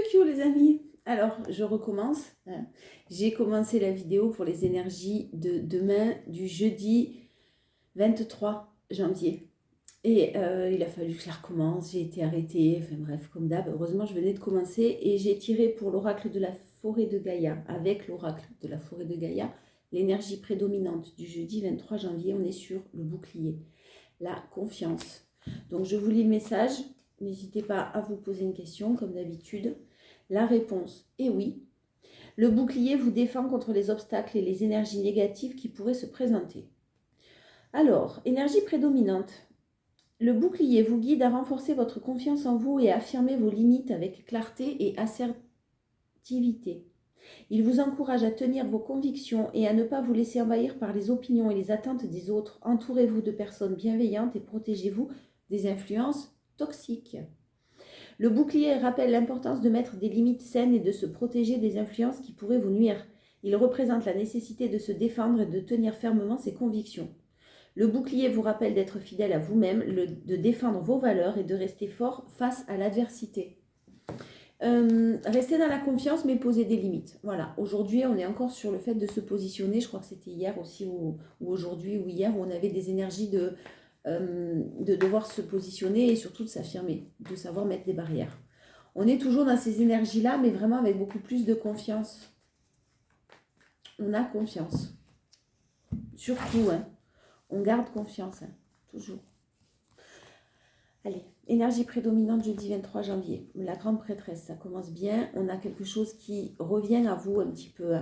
Kiou les amis. Alors, je recommence. J'ai commencé la vidéo pour les énergies de demain, du jeudi 23 janvier. Et il a fallu que je la recommence. J'ai été arrêtée. Enfin bref, comme d'hab. Heureusement, je venais de commencer. Et j'ai tiré pour l'oracle de la forêt de Gaïa. Avec l'oracle de la forêt de Gaïa, l'énergie prédominante du jeudi 23 janvier, on est sur le bouclier. La confiance. Donc, je vous lis le message. N'hésitez pas à vous poser une question, comme d'habitude. La réponse est oui. Le bouclier vous défend contre les obstacles et les énergies négatives qui pourraient se présenter. Alors, énergie prédominante. Le bouclier vous guide à renforcer votre confiance en vous et à affirmer vos limites avec clarté et assertivité. Il vous encourage à tenir vos convictions et à ne pas vous laisser envahir par les opinions et les attentes des autres. Entourez-vous de personnes bienveillantes et protégez-vous des influences toxiques. Le bouclier rappelle l'importance de mettre des limites saines et de se protéger des influences qui pourraient vous nuire. Il représente la nécessité de se défendre et de tenir fermement ses convictions. Le bouclier vous rappelle d'être fidèle à vous-même, de défendre vos valeurs et de rester fort face à l'adversité. Restez dans la confiance mais posez des limites. Voilà, aujourd'hui on est encore sur le fait de se positionner. Je crois que c'était hier aussi ou aujourd'hui ou hier où on avait des énergies de devoir se positionner et surtout de s'affirmer, de savoir mettre des barrières. On est toujours dans ces énergies-là, mais vraiment avec beaucoup plus de confiance. On a confiance. Surtout, on garde confiance, toujours. Allez, énergie prédominante jeudi 23 janvier. La grande prêtresse, ça commence bien. On a quelque chose qui revient à vous un petit peu.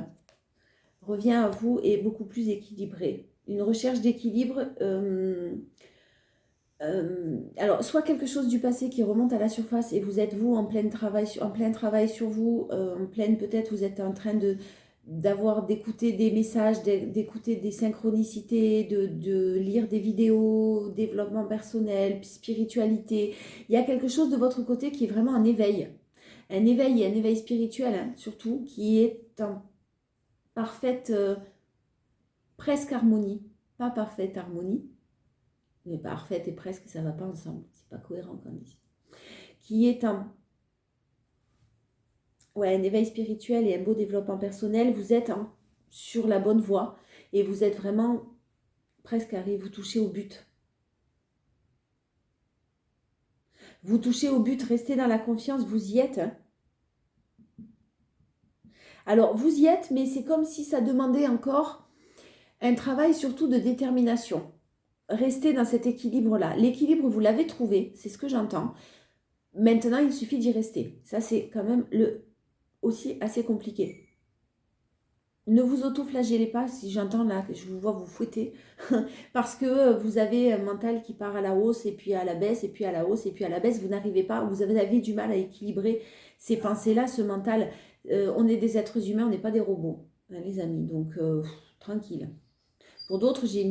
Revient à vous et beaucoup plus équilibré. Une recherche d'équilibre... alors, soit quelque chose du passé qui remonte à la surface et vous êtes vous en plein travail sur vous, en pleine peut-être vous êtes en train d'écouter des messages, d'écouter des synchronicités, de lire des vidéos, développement personnel, spiritualité. Il y a quelque chose de votre côté qui est vraiment un éveil et un éveil spirituel surtout, qui est en parfaite, presque harmonie, pas parfaite harmonie, mais parfaite et presque, ça ne va pas ensemble. C'est pas cohérent quand on dit. Qui est un éveil spirituel et un beau développement personnel. Vous êtes sur la bonne voie et vous êtes vraiment presque arrivé, vous touchez au but. Vous touchez au but, restez dans la confiance, vous y êtes. Alors, vous y êtes, mais c'est comme si ça demandait encore un travail surtout de détermination. Restez dans cet équilibre-là. L'équilibre, vous l'avez trouvé, c'est ce que j'entends. Maintenant, il suffit d'y rester. Ça, c'est quand même aussi assez compliqué. Ne vous auto-flagellez pas, si j'entends là, que je vous vois vous fouetter, parce que vous avez un mental qui part à la hausse, et puis à la baisse, et puis à la hausse, et puis à la baisse. Vous n'arrivez pas, vous avez du mal à équilibrer ces pensées-là, ce mental. On est des êtres humains, on n'est pas des robots, les amis, donc tranquille. Pour d'autres, j'ai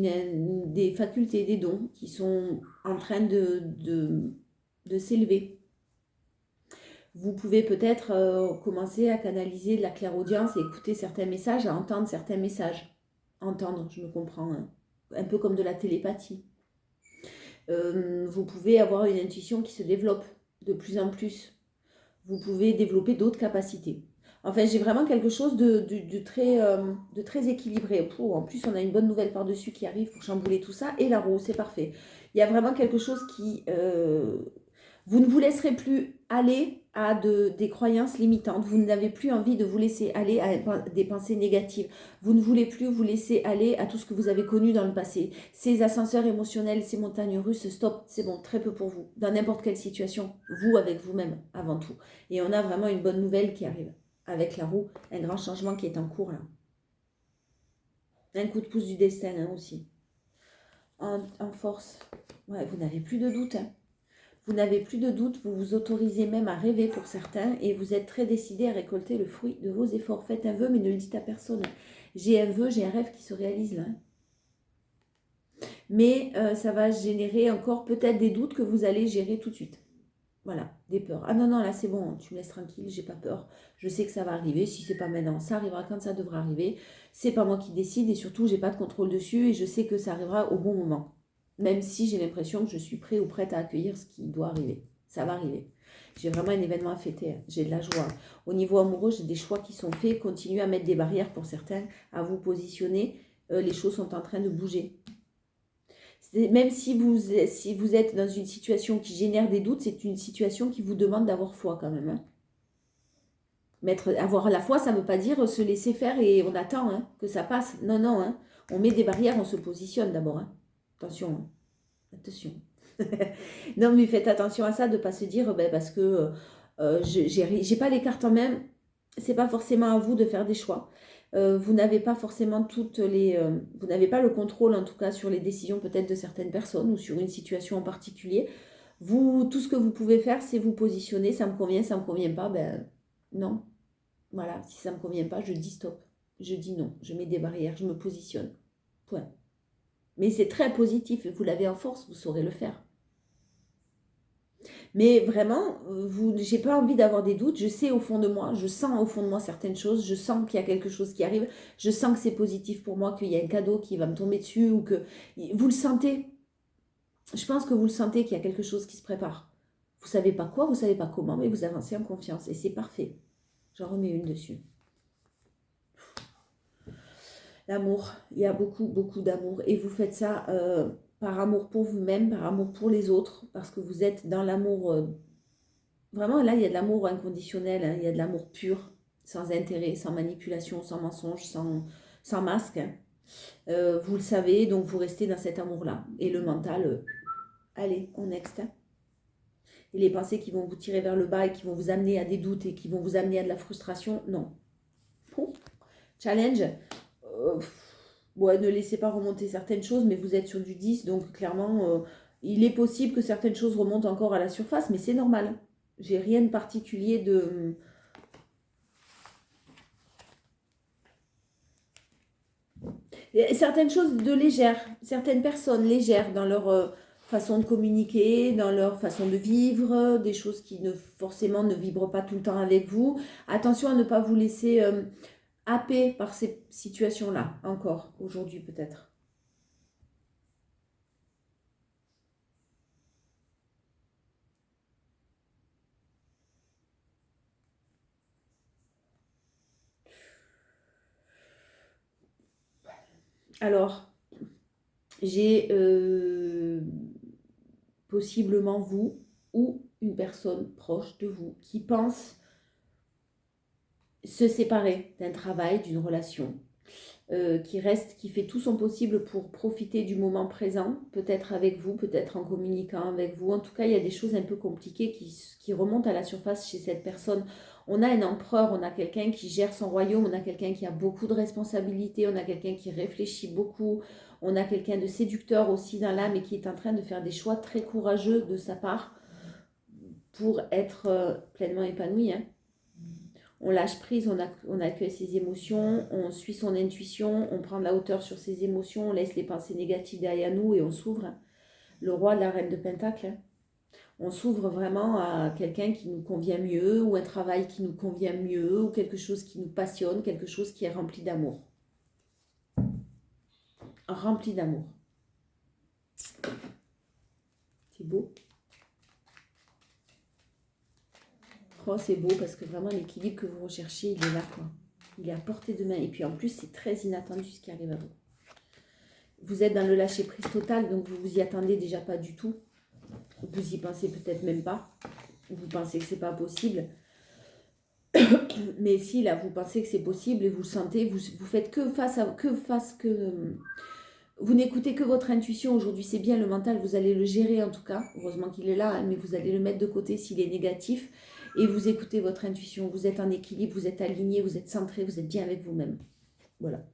des facultés, des dons qui sont en train de s'élever. Vous pouvez peut-être commencer à canaliser de la clairaudience et écouter certains messages, à entendre certains messages. Entendre, je me comprends, un peu comme de la télépathie. Vous pouvez avoir une intuition qui se développe de plus en plus. Vous pouvez développer d'autres capacités. Enfin, j'ai vraiment quelque chose de très équilibré. En plus, on a une bonne nouvelle par-dessus qui arrive pour chambouler tout ça. Et la roue, c'est parfait. Il y a vraiment quelque chose qui... vous ne vous laisserez plus aller à des croyances limitantes. Vous n'avez plus envie de vous laisser aller à des pensées négatives. Vous ne voulez plus vous laisser aller à tout ce que vous avez connu dans le passé. Ces ascenseurs émotionnels, ces montagnes russes, stop, c'est bon, très peu pour vous. Dans n'importe quelle situation, vous avec vous-même avant tout. Et on a vraiment une bonne nouvelle qui arrive. Avec la roue, un grand changement qui est en cours là. Un coup de pouce du destin aussi. En force. Ouais, vous n'avez plus de doute. Vous n'avez plus de doute, vous vous autorisez même à rêver pour certains et vous êtes très décidé à récolter le fruit de vos efforts. Faites un vœu mais ne le dites à personne. J'ai un vœu, j'ai un rêve qui se réalise là. Mais ça va générer encore peut-être des doutes que vous allez gérer tout de suite. Voilà, des peurs. Ah non, là c'est bon, tu me laisses tranquille, j'ai pas peur. Je sais que ça va arriver, si c'est pas maintenant, ça arrivera quand ça devra arriver. C'est pas moi qui décide et surtout, j'ai pas de contrôle dessus et je sais que ça arrivera au bon moment. Même si j'ai l'impression que je suis prêt ou prête à accueillir ce qui doit arriver. Ça va arriver. J'ai vraiment un événement à fêter, hein. J'ai de la joie. Au niveau amoureux, j'ai des choix qui sont faits. Continuez à mettre des barrières pour certains, à vous positionner. Les choses sont en train de bouger. Même si vous êtes dans une situation qui génère des doutes, c'est une situation qui vous demande d'avoir foi quand même, hein. Avoir la foi, ça ne veut pas dire se laisser faire et on attend, hein, que ça passe. Non, non, hein. On met des barrières, on se positionne d'abord, hein. Attention, hein. Attention. Non, mais faites attention à ça, de ne pas se dire, parce que j'ai pas les cartes en main, c'est pas forcément à vous de faire des choix. Vous n'avez pas forcément vous n'avez pas le contrôle, en tout cas, sur les décisions peut-être de certaines personnes ou sur une situation en particulier. Vous, tout ce que vous pouvez faire, c'est vous positionner. Ça me convient pas, non. Voilà, si ça ne me convient pas, je dis stop. Je dis non. Je mets des barrières, je me positionne. Point. Mais c'est très positif et vous l'avez en force, vous saurez le faire. Mais vraiment, j'ai pas envie d'avoir des doutes. Je sais au fond de moi, je sens au fond de moi certaines choses. Je sens qu'il y a quelque chose qui arrive. Je sens que c'est positif pour moi, qu'il y a un cadeau qui va me tomber dessus ou que vous le sentez. Je pense que vous le sentez qu'il y a quelque chose qui se prépare. Vous savez pas quoi, vous savez pas comment, mais vous avancez en confiance et c'est parfait. J'en remets une dessus. L'amour, il y a beaucoup, beaucoup d'amour. Et vous faites ça par amour pour vous-même, par amour pour les autres, parce que vous êtes dans l'amour. Vraiment, là, il y a de l'amour inconditionnel, hein, il y a de l'amour pur, sans intérêt, sans manipulation, sans mensonge, sans masque, hein. Vous le savez, donc vous restez dans cet amour-là. Et le mental, allez, on next, hein. Et les pensées qui vont vous tirer vers le bas et qui vont vous amener à des doutes et qui vont vous amener à de la frustration, non. Bon. Challenge. Ne laissez pas remonter certaines choses, mais vous êtes sur du 10, donc clairement, il est possible que certaines choses remontent encore à la surface, mais c'est normal. J'ai rien de particulier de... Certaines choses de légères, certaines personnes légères dans leur façon de communiquer, dans leur façon de vivre, des choses qui forcément ne vibrent pas tout le temps avec vous. Attention à ne pas vous laisser happer par ces situations-là, encore, aujourd'hui peut-être. Alors, j'ai possiblement vous ou une personne proche de vous qui pense se séparer d'un travail, d'une relation, qui fait tout son possible pour profiter du moment présent, peut-être avec vous, peut-être en communiquant avec vous. En tout cas, il y a des choses un peu compliquées qui remontent à la surface chez cette personne. On a un empereur, on a quelqu'un qui gère son royaume, on a quelqu'un qui a beaucoup de responsabilités, on a quelqu'un qui réfléchit beaucoup, on a quelqu'un de séducteur aussi dans l'âme et qui est en train de faire des choix très courageux de sa part pour être pleinement épanoui, hein. On lâche prise, on accueille ses émotions, on suit son intuition, on prend de la hauteur sur ses émotions, on laisse les pensées négatives derrière nous et on s'ouvre. Le roi de la reine de Pentacle, hein. On s'ouvre vraiment à quelqu'un qui nous convient mieux, ou un travail qui nous convient mieux, ou quelque chose qui nous passionne, quelque chose qui est rempli d'amour. Rempli d'amour. C'est beau. Oh, c'est beau parce que vraiment l'équilibre que vous recherchez, il est là, quoi. Il est à portée de main. Et puis en plus, c'est très inattendu ce qui arrive à vous. Vous êtes dans le lâcher-prise total, donc vous vous y attendez déjà pas du tout. Vous y pensez peut-être même pas. Vous pensez que c'est pas possible. Mais si, là, vous pensez que c'est possible et vous le sentez, vous faites vous n'écoutez que votre intuition. Aujourd'hui, c'est bien le mental, vous allez le gérer en tout cas. Heureusement qu'il est là, hein, mais vous allez le mettre de côté s'il est négatif. Et vous écoutez votre intuition. Vous êtes en équilibre, vous êtes aligné, vous êtes centré, vous êtes bien avec vous-même. Voilà.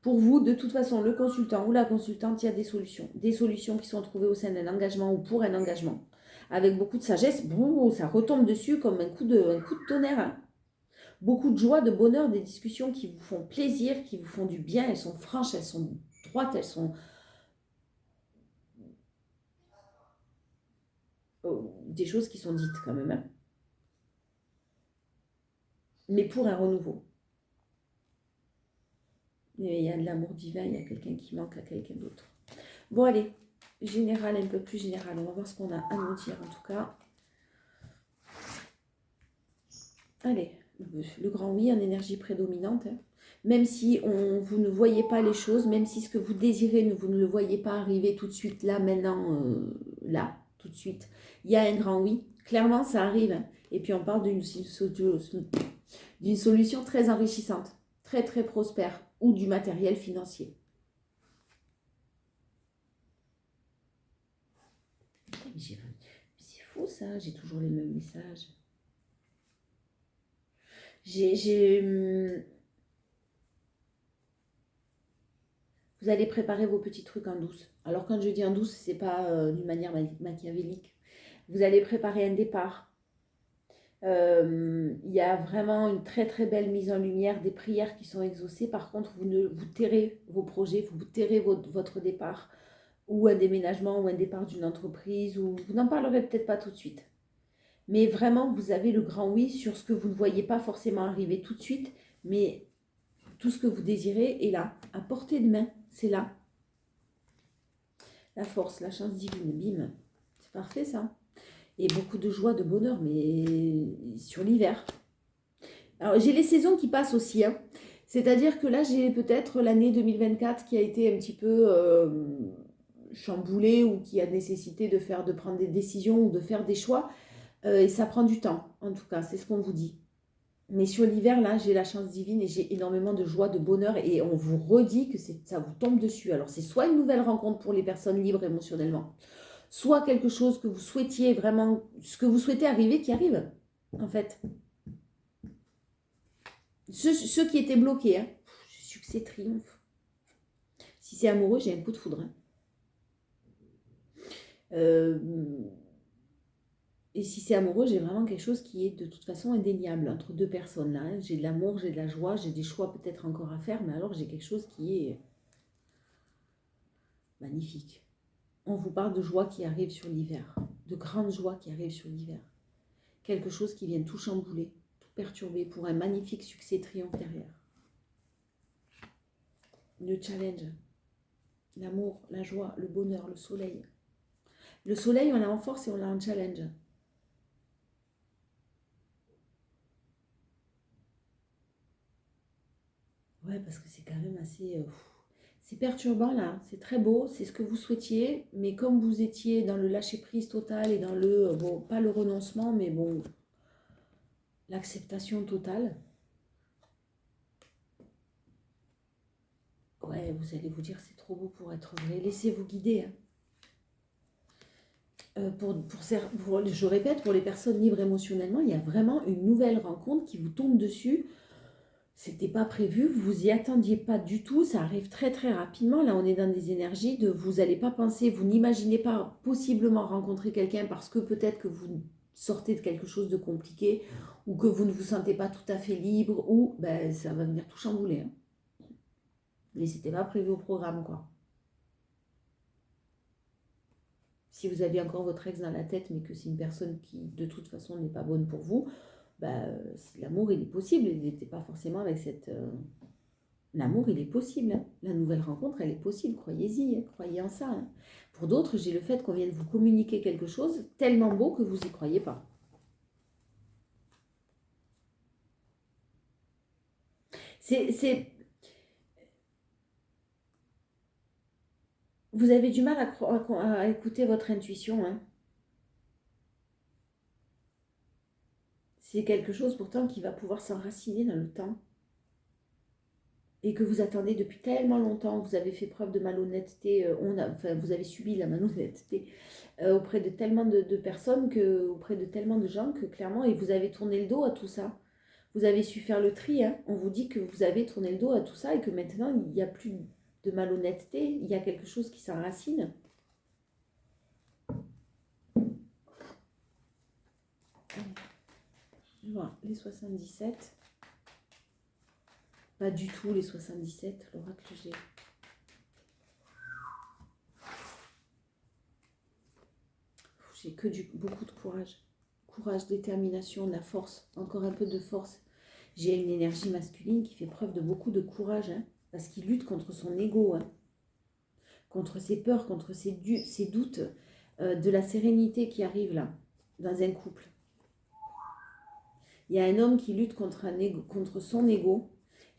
Pour vous, de toute façon, le consultant ou la consultante, il y a des solutions. Des solutions qui sont trouvées au sein d'un engagement ou pour un engagement. Avec beaucoup de sagesse, bon, ça retombe dessus comme un coup de tonnerre, hein. Beaucoup de joie, de bonheur, des discussions qui vous font plaisir, qui vous font du bien. Elles sont franches, elles sont droites, elles sont des choses qui sont dites quand même, hein. Mais pour un renouveau. Et il y a de l'amour divin, il y a quelqu'un qui manque à quelqu'un d'autre. Bon, allez, général, un peu plus général. On va voir ce qu'on a à nous dire en tout cas. Allez, le grand oui en énergie prédominante. Hein. Même si vous ne voyez pas les choses, même si ce que vous désirez, vous ne le voyez pas arriver tout de suite, là, maintenant, là, tout de suite, il y a un grand oui. Clairement, ça arrive. Hein. Et puis, on parle d'une solution très enrichissante, très, très prospère, ou du matériel financier. C'est fou, ça. J'ai toujours les mêmes messages. Vous allez préparer vos petits trucs en douce. Alors quand je dis en douce, c'est pas d'une manière machiavélique. Vous allez préparer un départ. Il y a vraiment une très très belle mise en lumière, des prières qui sont exaucées. Par contre, vous tairez vos projets, vous tairez votre départ, ou un déménagement, ou un départ d'une entreprise, ou vous n'en parlerez peut-être pas tout de suite. Mais vraiment, vous avez le grand oui sur ce que vous ne voyez pas forcément arriver tout de suite, mais tout ce que vous désirez est là, à portée de main, c'est là. La force, la chance divine, bim. C'est parfait ça. Et beaucoup de joie, de bonheur, mais sur l'hiver. Alors j'ai les saisons qui passent aussi. Hein. C'est-à-dire que là, j'ai peut-être l'année 2024 qui a été un petit peu chamboulée ou qui a nécessité de prendre des décisions ou de faire des choix. Et ça prend du temps, en tout cas, c'est ce qu'on vous dit. Mais sur l'hiver, là, j'ai la chance divine et j'ai énormément de joie, de bonheur. Et on vous redit que ça vous tombe dessus. Alors, c'est soit une nouvelle rencontre pour les personnes libres émotionnellement, soit quelque chose que vous souhaitiez vraiment, ce que vous souhaitez arriver, qui arrive, en fait. Ceux qui étaient bloqués, hein. Succès, triomphe. Si c'est amoureux, j'ai un coup de foudre. Hein. Et si c'est amoureux, j'ai vraiment quelque chose qui est de toute façon indéniable entre deux personnes là. Hein. J'ai de l'amour, j'ai de la joie, j'ai des choix peut-être encore à faire, mais alors j'ai quelque chose qui est magnifique. On vous parle de joie qui arrive sur l'hiver, de grande joie qui arrive sur l'hiver. Quelque chose qui vient tout chambouler, tout perturber pour un magnifique succès triomphe derrière. Le challenge, l'amour, la joie, le bonheur, le soleil. Le soleil, on l'a en force et on l'a en challenge. Ouais, parce que c'est quand même assez... c'est perturbant là, c'est très beau, c'est ce que vous souhaitiez, mais comme vous étiez dans le lâcher-prise total et dans le... bon, pas le renoncement, mais bon, l'acceptation totale. Ouais, vous allez vous dire c'est trop beau pour être vrai. Laissez-vous guider. Hein. Je répète, pour les personnes libres émotionnellement, il y a vraiment une nouvelle rencontre qui vous tombe dessus. C'était pas prévu, vous y attendiez pas du tout, ça arrive très très rapidement. Là, on est dans des énergies de vous n'allez pas penser, vous n'imaginez pas possiblement rencontrer quelqu'un parce que peut-être que vous sortez de quelque chose de compliqué ou que vous ne vous sentez pas tout à fait libre ou ben, ça va venir tout chambouler. Hein. Mais c'était pas prévu au programme, quoi. Si vous aviez encore votre ex dans la tête, mais que c'est une personne qui, de toute façon, n'est pas bonne pour vous, ben, l'amour, il est possible. Il n'était pas forcément avec cette... L'amour, il est possible. Hein. La nouvelle rencontre, elle est possible. Croyez-y, hein. Croyez en ça. Hein. Pour d'autres, j'ai le fait qu'on vienne vous communiquer quelque chose tellement beau que vous n'y croyez pas. Vous avez du mal à écouter votre intuition. Hein. C'est quelque chose pourtant qui va pouvoir s'enraciner dans le temps. Et que vous attendez depuis tellement longtemps, vous avez fait preuve de malhonnêteté, vous avez subi la malhonnêteté auprès de tellement de personnes, auprès de tellement de gens que clairement, et vous avez tourné le dos à tout ça. Vous avez su faire le tri, hein. On vous dit que vous avez tourné le dos à tout ça et que maintenant, il n'y a plus de malhonnêteté, il y a quelque chose qui s'enracine. Voilà, les 77. Pas du tout les 77, l'oracle G. J'ai que beaucoup de courage. Courage, détermination, de la force, encore un peu de force. J'ai une énergie masculine qui fait preuve de beaucoup de courage, hein, parce qu'il lutte contre son ego, hein, contre ses peurs, contre ses doutes, de la sérénité qui arrive là, dans un couple. Il y a un homme qui lutte contre son ego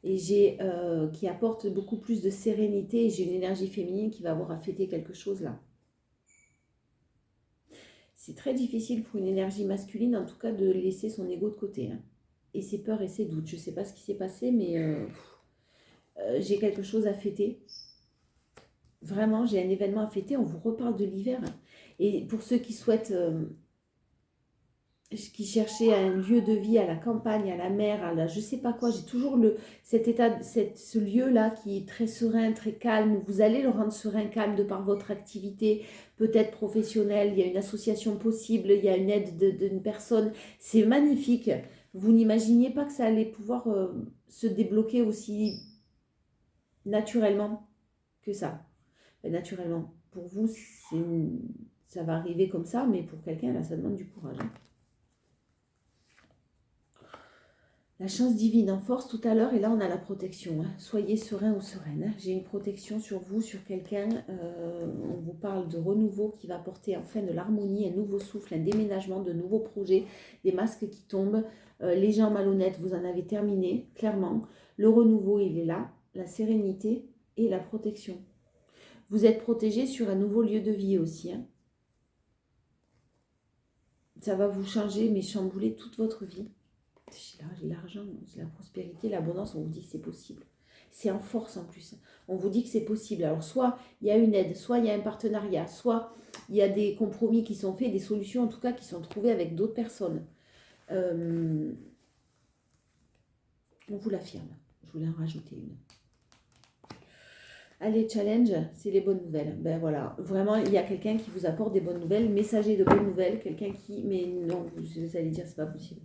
et qui apporte beaucoup plus de sérénité et j'ai une énergie féminine qui va avoir à fêter quelque chose là. C'est très difficile pour une énergie masculine, en tout cas, de laisser son ego de côté. Hein. Et ses peurs et ses doutes. Je ne sais pas ce qui s'est passé, mais j'ai quelque chose à fêter. Vraiment, j'ai un événement à fêter. On vous reparle de l'hiver. Et pour ceux qui souhaitent, qui cherchaient un lieu de vie à la campagne, à la mer, à la je ne sais pas quoi, j'ai toujours ce lieu-là qui est très serein, très calme. Vous allez le rendre serein, calme de par votre activité, peut-être professionnelle. Il y a une association possible, il y a une aide d'une personne. C'est magnifique. Vous n'imaginiez pas que ça allait pouvoir se débloquer aussi naturellement que ça. Naturellement. Pour vous, ça va arriver comme ça, mais pour quelqu'un, là, ça demande du courage. Hein. La chance divine en force tout à l'heure, et là, on a la protection. Hein. Soyez serein ou sereine. Hein. J'ai une protection sur vous, sur quelqu'un. On vous parle de renouveau qui va apporter enfin de l'harmonie, un nouveau souffle, un déménagement, de nouveaux projets, des masques qui tombent. Les gens malhonnêtes, vous en avez terminé, clairement. Le renouveau, il est là. La sérénité et la protection. Vous êtes protégé sur un nouveau lieu de vie aussi. Hein. Ça va vous changer, mais chambouler toute votre vie. J'ai l'argent, j'ai la prospérité, l'abondance, on vous dit que c'est possible. C'est en force en plus. On vous dit que c'est possible. Alors soit il y a une aide, soit il y a un partenariat, soit il y a des compromis qui sont faits, des solutions en tout cas qui sont trouvées avec d'autres personnes. On vous l'affirme. Je voulais en rajouter une. Allez, challenge, c'est les bonnes nouvelles. Ben voilà, vraiment, il y a quelqu'un qui vous apporte des bonnes nouvelles, messager de bonnes nouvelles, quelqu'un qui... Mais non, vous allez dire, c'est pas possible.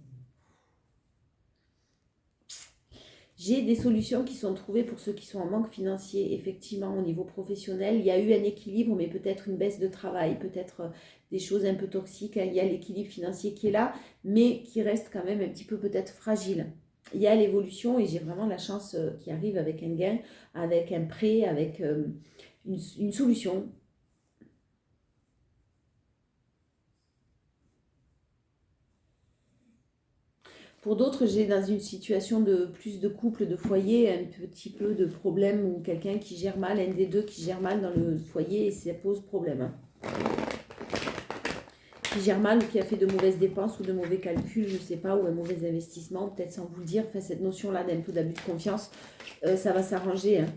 J'ai des solutions qui sont trouvées pour ceux qui sont en manque financier, effectivement, au niveau professionnel. Il y a eu un équilibre, mais peut-être une baisse de travail, peut-être des choses un peu toxiques. Il y a l'équilibre financier qui est là, mais qui reste quand même un petit peu peut-être fragile. Il y a l'évolution et j'ai vraiment la chance qui arrive avec un gain, avec un prêt, avec une solution. Pour d'autres, j'ai dans une situation de plus de couple, de foyer, un petit peu de problème ou quelqu'un qui gère mal, un des deux qui gère mal dans le foyer et ça pose problème. Hein. Qui gère mal ou qui a fait de mauvaises dépenses ou de mauvais calculs, je ne sais pas, ou un mauvais investissement, peut-être sans vous le dire. Enfin, cette notion-là d'un peu d'abus de confiance, ça va s'arranger. Hein.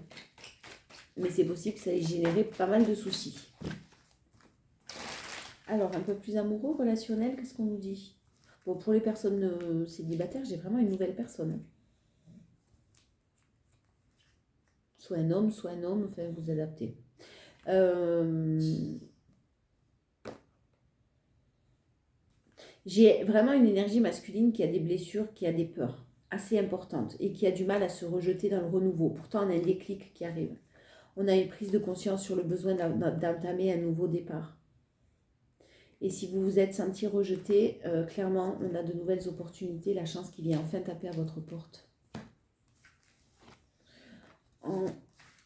Mais c'est possible que ça ait généré pas mal de soucis. Alors, un peu plus amoureux, relationnel, qu'est-ce qu'on nous dit ? Bon, pour les personnes célibataires, j'ai vraiment une nouvelle personne. Soit un homme, enfin vous adaptez. J'ai vraiment une énergie masculine qui a des blessures, qui a des peurs assez importantes et qui a du mal à se rejeter dans le renouveau. Pourtant, on a un déclic qui arrive. On a une prise de conscience sur le besoin d'entamer un nouveau départ. Et si vous vous êtes senti rejeté, clairement, on a de nouvelles opportunités, la chance qui vient enfin taper à votre porte. En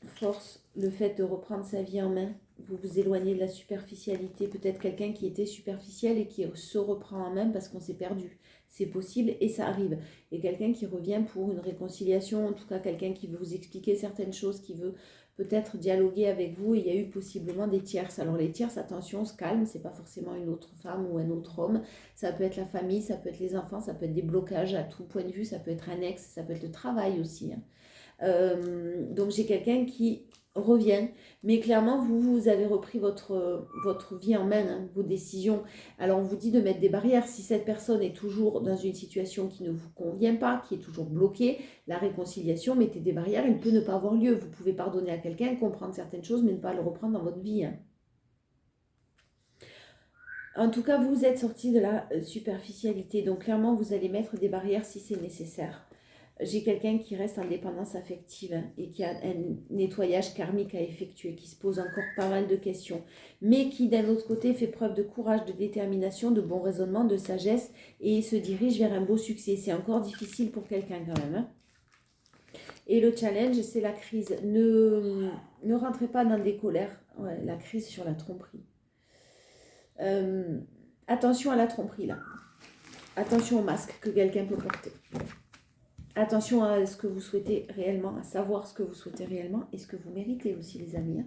force, le fait de reprendre sa vie en main, vous vous éloignez de la superficialité, peut-être quelqu'un qui était superficiel et qui se reprend en main parce qu'on s'est perdu. C'est possible et ça arrive. Et quelqu'un qui revient pour une réconciliation, en tout cas quelqu'un qui veut vous expliquer certaines choses, qui veut peut-être dialoguer avec vous. Il y a eu possiblement des tierces. Alors les tierces, attention, on se calme, c'est pas forcément une autre femme ou un autre homme. Ça peut être la famille, ça peut être les enfants, ça peut être des blocages à tout point de vue, ça peut être un ex, ça peut être le travail aussi. Hein. Donc j'ai quelqu'un qui revient, mais clairement vous avez repris votre vie en main, hein, vos décisions. Alors on vous dit de mettre des barrières. Si cette personne est toujours dans une situation qui ne vous convient pas, qui est toujours bloquée, la réconciliation, mettez des barrières, elle peut ne pas avoir lieu. Vous pouvez pardonner à quelqu'un, comprendre certaines choses, mais ne pas le reprendre dans votre vie. Hein. En tout cas, vous êtes sorti de la superficialité, donc clairement vous allez mettre des barrières si c'est nécessaire. J'ai quelqu'un qui reste en dépendance affective et qui a un nettoyage karmique à effectuer, qui se pose encore pas mal de questions, mais qui d'un autre côté fait preuve de courage, de détermination, de bon raisonnement, de sagesse et se dirige vers un beau succès. C'est encore difficile pour quelqu'un quand même. Hein. Et le challenge, c'est la crise. Ne rentrez pas dans des colères. Ouais, la crise sur la tromperie. Attention à la tromperie là. Attention au masque que quelqu'un peut porter. Attention à ce que vous souhaitez réellement, à savoir ce que vous souhaitez réellement et ce que vous méritez aussi, les amis.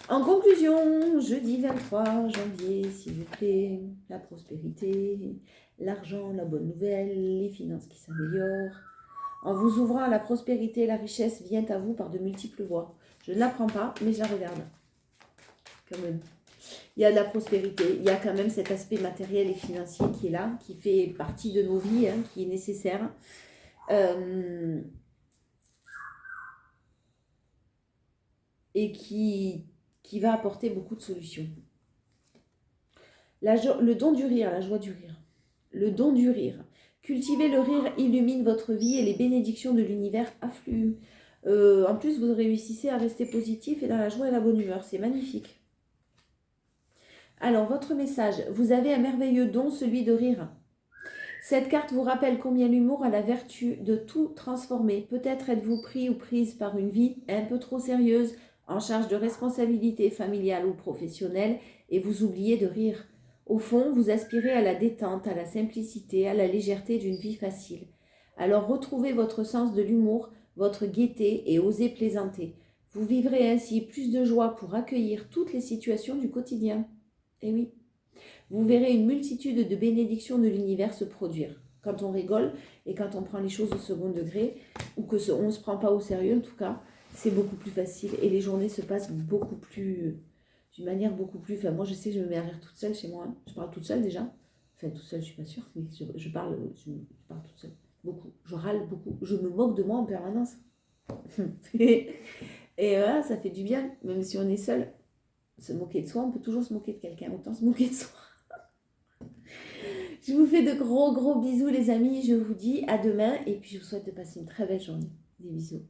En conclusion, jeudi 23 janvier, s'il vous plaît, la prospérité, l'argent, la bonne nouvelle, les finances qui s'améliorent. En vous ouvrant à la prospérité, la richesse vient à vous par de multiples voies. Je ne l'apprends pas, mais je la regarde. Quand même. Il y a de la prospérité, il y a quand même cet aspect matériel et financier qui est là, qui fait partie de nos vies, qui est nécessaire. Et qui va apporter beaucoup de solutions. Le don du rire, la joie du rire. Le don du rire. Cultiver le rire illumine votre vie et les bénédictions de l'univers affluent. En plus, vous réussissez à rester positif et dans la joie et la bonne humeur. C'est magnifique. Alors, votre message. Vous avez un merveilleux don, celui de rire. Cette carte vous rappelle combien l'humour a la vertu de tout transformer. Peut-être êtes-vous pris ou prise par une vie un peu trop sérieuse, en charge de responsabilités familiales ou professionnelles, et vous oubliez de rire. Au fond, vous aspirez à la détente, à la simplicité, à la légèreté d'une vie facile. Alors retrouvez votre sens de l'humour, votre gaieté et osez plaisanter. Vous vivrez ainsi plus de joie pour accueillir toutes les situations du quotidien. Eh oui. Vous verrez une multitude de bénédictions de l'univers se produire. Quand on rigole et quand on prend les choses au second degré, ou qu'on ne se prend pas au sérieux en tout cas, c'est beaucoup plus facile et les journées se passent beaucoup plus, d'une manière beaucoup plus... Enfin, moi je sais que je me mets à rire toute seule chez moi, hein. Je parle toute seule déjà. Enfin, toute seule, je suis pas sûre, mais je parle toute seule. Beaucoup. Je râle beaucoup. Je me moque de moi en permanence. Et voilà, ça fait du bien, même si on est seul. Se moquer de soi, on peut toujours se moquer de quelqu'un, autant se moquer de soi. Je vous fais de gros bisous les amis, je vous dis à demain et puis je vous souhaite de passer une très belle journée. Des bisous.